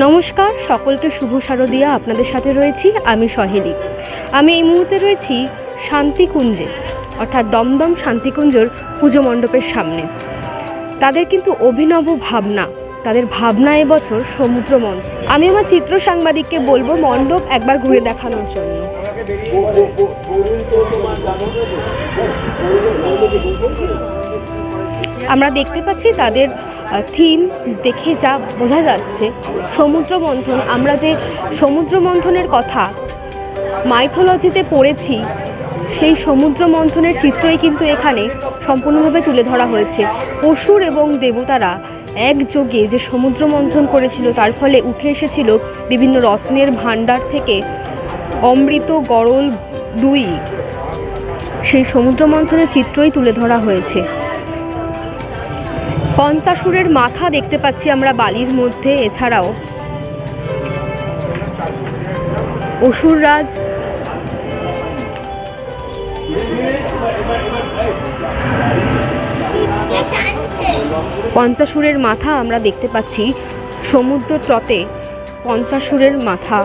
নমস্কার, সকলকে শুভ শারদিয়া। আপনাদের সাথে রয়েছি আমি সহেলি। আমি এই মুহূর্তে রয়েছি শান্তিকুঞ্জে, অর্থাৎ দমদম শান্তিকুঞ্জর পুজো মণ্ডপের সামনে। তাদের কিন্তু অভিনব ভাবনা, তাদের ভাবনা এবছর সমুদ্র মন্থন। আমি আমার চিত্র সাংবাদিককে বলবো মণ্ডপ একবার ঘুরে দেখানোর জন্য। আমরা দেখতে পাচ্ছি তাদের থিম দেখে যা বোঝা যাচ্ছে সমুদ্র মন্থন। আমরা যে সমুদ্র মন্থনের কথা মাইথোলজিতে পড়েছি, সেই সমুদ্র মন্থনের চিত্রই কিন্তু এখানে সম্পূর্ণভাবে তুলে ধরা হয়েছে। অসুর এবং দেবতারা একযোগে যে সমুদ্র মন্থন করেছিল, তার ফলে উঠে এসেছিল বিভিন্ন রত্নের ভাণ্ডার থেকে অমৃত, গরল, দুই। সেই সমুদ্র মন্থনের চিত্রই তুলে ধরা হয়েছে। পঞ্চাসুরের মাথা দেখতে পাচ্ছি আমরা বালির মধ্যে। এছাড়াও অসুররাজ পঞ্চাসুরের মাথা আমরা দেখতে পাচ্ছি। সমুদ্র তটে পঞ্চাসুরের মাথা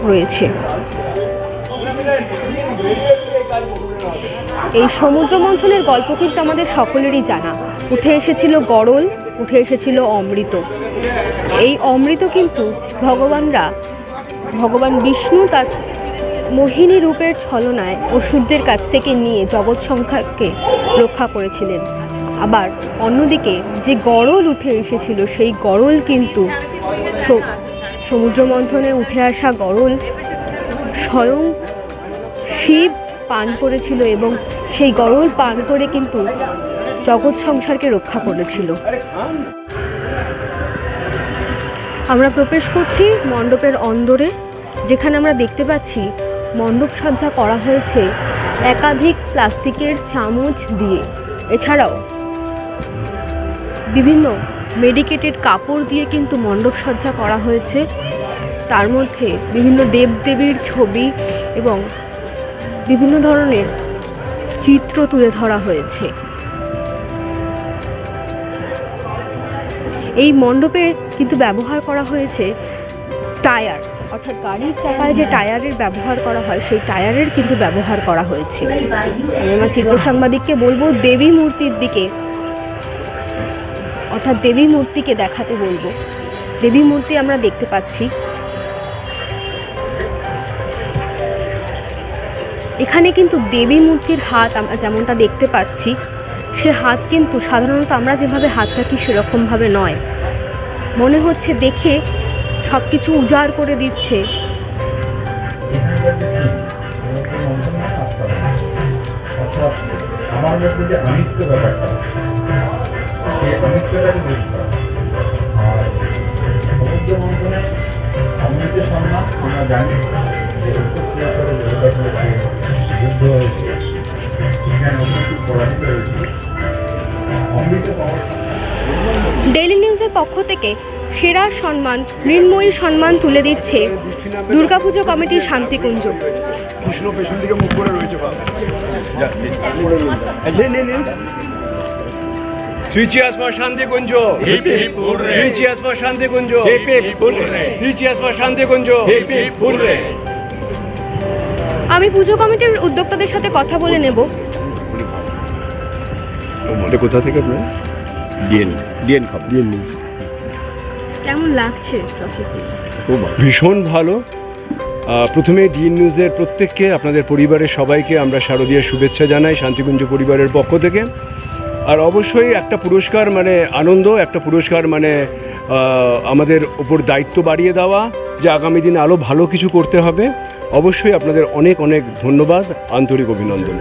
রয়েছে। এই সমুদ্র মন্থনের গল্প কিন্তু আমাদের সকলেরই জানা। উঠে এসেছিল গরল, উঠে এসেছিল অমৃত। এই অমৃত কিন্তু ভগবান বিষ্ণু তার মোহিনী রূপের ছলনায় অসুরদের কাছ থেকে নিয়ে জগৎ সংসারকে রক্ষা করেছিলেন। আবার অন্যদিকে যে গরল উঠে এসেছিল, সেই গরল কিন্তু সমুদ্র মন্থনে উঠে আসা গরল স্বয়ং শিব পান করেছিল এবং সেই গরল পান করে কিন্তু জগৎ সংসারকে রক্ষা করেছিল। আমরা প্রবেশ করছি মণ্ডপের অন্দরে, যেখানে আমরা দেখতে পাচ্ছি মণ্ডপ সজ্জা করা হয়েছে একাধিক প্লাস্টিকের চামচ দিয়ে। এছাড়াও বিভিন্ন মেডিকেটেড কাপড় দিয়ে কিন্তু মণ্ডপ সজ্জা করা হয়েছে। তার মধ্যে বিভিন্ন দেবদেবীর ছবি এবং বিভিন্ন ধরনের চিত্র তুলে ধরা হয়েছে। এই মণ্ডপে কিন্তু ব্যবহার করা হয়েছে টায়ার, অর্থাৎ গাড়ির চাকায় যে টায়ারের ব্যবহার করা হয়, সেই টায়ারের কিন্তু ব্যবহার করা হয়েছে। আমি আমার চিত্র সাংবাদিককে বলবো দেবী মূর্তির দিকে, অর্থাৎ দেবী মূর্তিকে দেখাতে বলবো। দেবী মূর্তি আমরা দেখতে পাচ্ছি। এখানে কিন্তু দেবী মূর্তির হাত আমরা যেমনটা দেখতে পাচ্ছি, সে হাত কিন্তু সাধারণত আমরা যেভাবে হাত রাখি সেরকমভাবে নয়। মনে হচ্ছে দেখে সব কিছু উজাড় করে দিচ্ছে। ডেইলি নিউজের পক্ষ থেকে সেরা সম্মান, মৃন্ময়ী সম্মান তুলে দিচ্ছে দুর্গাপুজো কমিটির শান্তিকুঞ্জ। কৃষ্ণ পেছন দিকে মুখ করে রয়েছে। Three cheers for Shantikunjo. Hip hip hooray. Three cheers for Shantikunjo. Hip hip hooray. Three cheers for Shantikunjo. Hip hip hooray. আমি পুজো কমিটির উদ্যোক্তাদের সাথে কথা বলে নেব। কোথা থেকে আপনার? ডিএন খবর, ডিএন নিউজ। কেমন লাগছে প্রশিক্ষণ? খুব ভীষণ ভালো। প্রথমে ডিএন নিউজের প্রত্যেককে, আপনাদের পরিবারের সবাইকে আমরা শারদীয়ার শুভেচ্ছা জানাই শান্তিকুঞ্জ পরিবারের পক্ষ থেকে। আর অবশ্যই একটা পুরস্কার মানে আনন্দ, একটা পুরস্কার মানে আমাদের ওপর দায়িত্ব বাড়িয়ে দেওয়া, যে আগামী দিনে আরও ভালো কিছু করতে হবে। অবশ্যই আপনাদের অনেক অনেক ধন্যবাদ, আন্তরিক অভিনন্দন।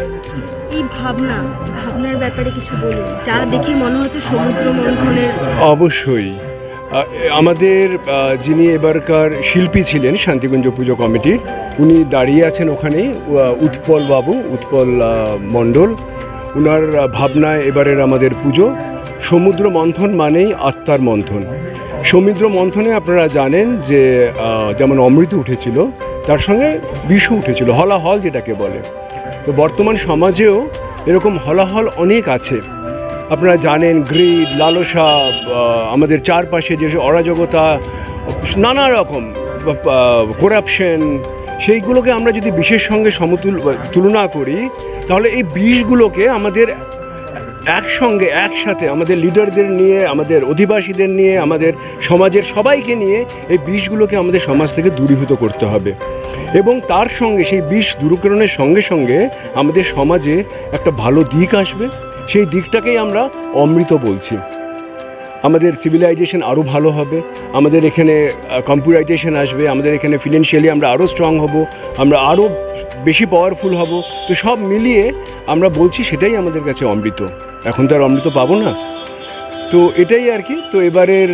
এই ভাবনার ব্যাপারে কিছু বলুন, যা দেখে মনে হচ্ছে সমুদ্র মন্থনের। অবশ্যই আমাদের যিনি এবারকার শিল্পী ছিলেন শান্তিকুঞ্জ পুজো কমিটির, উনি দাঁড়িয়ে আছেন ওখানেই, উৎপল বাবু, উৎপল মণ্ডল। ওনার ভাবনায় এবারের আমাদের পুজো সমুদ্র মন্থন মানেই আত্মার মন্থন। সমুদ্র মন্থনে আপনারা জানেন যে যেমন অমৃত উঠেছিল, তার সঙ্গে বিষও উঠেছিল, হলাহল যেটাকে বলে। তো বর্তমান সমাজেও এরকম হলাহল অনেক আছে। আপনারা জানেন গ্রিড, লালসা, আমাদের চারপাশে যে অরাজকতা, নানা রকম করাপশন, সেইগুলোকে আমরা যদি বিষের সঙ্গে তুলনা করি, তাহলে এই বিষগুলোকে আমাদের একসঙ্গে একসাথে আমাদের লিডারদের নিয়ে, আমাদের অধিবাসীদের নিয়ে, আমাদের সমাজের সবাইকে নিয়ে এই বিষগুলোকে আমাদের সমাজ থেকে দূরীভূত করতে হবে। এবং তার সঙ্গে সেই বিষ দূরীকরণের সঙ্গে সঙ্গে আমাদের সমাজে একটা ভালো দিক আসবে, সেই দিকটাকেই আমরা অমৃত বলছি। আমাদের সিভিলাইজেশন আরও ভালো হবে, আমাদের এখানে কম্পিউটারাইজেশন আসবে, আমাদের এখানে ফিনান্সিয়ালি আমরা আরও স্ট্রং হব, আমরা আরও বেশি পাওয়ারফুল হব। তো সব মিলিয়ে আমরা বলছি সেটাই আমাদের কাছে অমৃত। এখন তো আর অমৃত পাবো না, তো এটাই আর কি। তো এবারের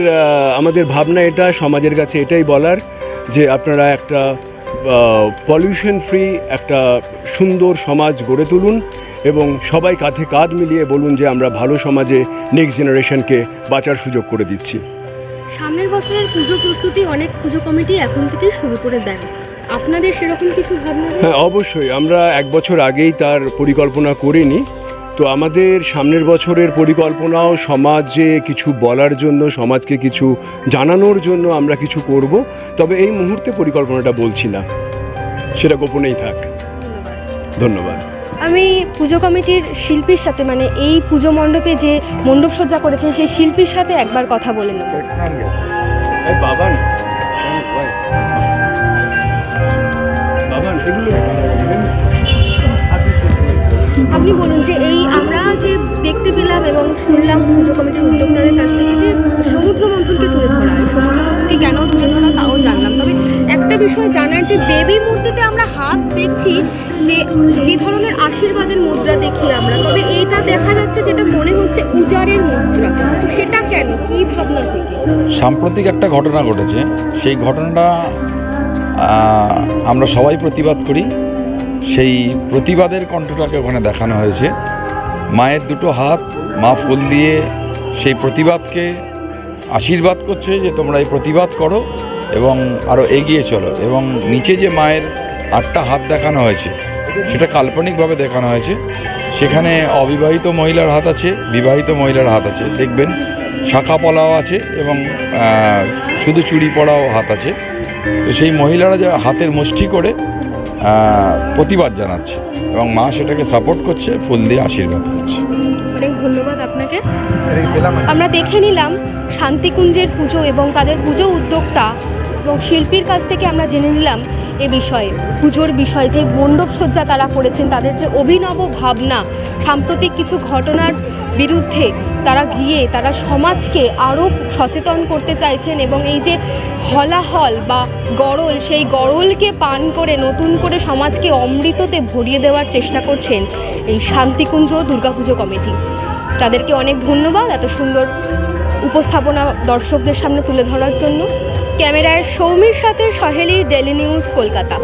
আমাদের ভাবনা এটা, সমাজের কাছে এটাই বলার যে আপনারা একটা পলিউশন ফ্রি একটা সুন্দর সমাজ গড়ে তুলুন এবং সবাই কাঁধে কাঁধ মিলিয়ে বলুন যে আমরা ভালো সমাজে নেক্সট জেনারেশনকে বাঁচার সুযোগ করে দিচ্ছি। সামনের বছরের পুজো প্রস্তুতি অনেক পুজো কমিটি এখন থেকেই শুরু করে দেন, আপনাদের সেরকম কিছু ভাবনা? হ্যাঁ, অবশ্যই। আমরা 1 বছর আগেই তার পরিকল্পনা করিনি, তো আমাদের সামনের বছরের পরিকল্পনাও সমাজে কিছু বলার জন্য, সমাজকে কিছু জানানোর জন্য আমরা কিছু করব। তবে এই মুহূর্তে পরিকল্পনাটা বলছি না, সেটা গোপনেই থাক। ধন্যবাদ। আমি পুজো কমিটির শিল্পীর সাথে, মানে এই পুজো মণ্ডপে যে মণ্ডপ সজ্জা করেছেন সেই শিল্পীর সাথে একবার কথা বলে নেব। বাবান, এগুলো আপনি বলুন যে এই আমরা যে দেখতে পেলাম এবং শুনলাম পুজো কমিটির উদ্যোক্তাদের কাছ থেকে যে সমুদ্র মন্থনকে তুলে ধরা, সমুদ্র মন্থনকে কেন তুলে ধরা তাও জানলাম। তবে একটা বিষয় জানার, যে দেবী মূর্তিতে আমরা হাত দেখছি, যে ধরনের আশীর্বাদের মুদ্রা দেখি আমরা, তবে এইটা দেখা যাচ্ছে যেটা মনে হচ্ছে উজারের মুদ্রা, তো সেটা কেন, কি ভাবনা থেকে? সাম্প্রতিক একটা ঘটনা ঘটেছে, সেই ঘটনাটা আমরা সবাই প্রতিবাদ করি। সেই প্রতিবাদের কণ্ঠটাকে ওখানে দেখানো হয়েছে। মায়ের দুটো হাত, মা ফুল দিয়ে সেই প্রতিবাদকে আশীর্বাদ করছে যে তোমরা এই প্রতিবাদ করো এবং আরও এগিয়ে চলো। এবং নিচে যে মায়ের 8টা হাত দেখানো হয়েছে সেটা কাল্পনিকভাবে দেখানো হয়েছে। সেখানে অবিবাহিত মহিলার হাত আছে, বিবাহিত মহিলার হাত আছে, দেখবেন শাখা পলাও আছে এবং শুধু চুড়ি পরাও হাত আছে। তো সেই মহিলারা যে হাতের মুষ্টি করে প্রতিবাদ জানাচ্ছে এবং মা সেটাকে সাপোর্ট করছে, ফুল দিয়ে আশীর্বাদ করছে। অনেক ধন্যবাদ আপনাকে। আমরা দেখে নিলাম শান্তিকুঞ্জের পুজো এবং তাদের পুজো উদ্যোক্তা এবং শিল্পীর কাছ থেকে আমরা জেনে নিলাম এ বিষয়ে, পুজোর বিষয়ে যে মণ্ডপ সজ্জা তারা করেছেন, তাদের যে অভিনব ভাবনা, সাম্প্রতিক কিছু ঘটনার বিরুদ্ধে তারা গিয়ে তারা সমাজকে আরও সচেতন করতে চাইছেন এবং এই যে হলাহল বা গরল, সেই গরলকে পান করে নতুন করে সমাজকে অমৃততে ভরিয়ে দেওয়ার চেষ্টা করছেন এই শান্তিকুঞ্জ দুর্গাপুজো কমিটি। তাদেরকে অনেক ধন্যবাদ এত সুন্দর উপস্থাপনা দর্শকদের সামনে তুলে ধরার জন্য। ক্যামেরায় সৌমির সাথে সহেলি, ডেলি নিউজ, কলকাতা।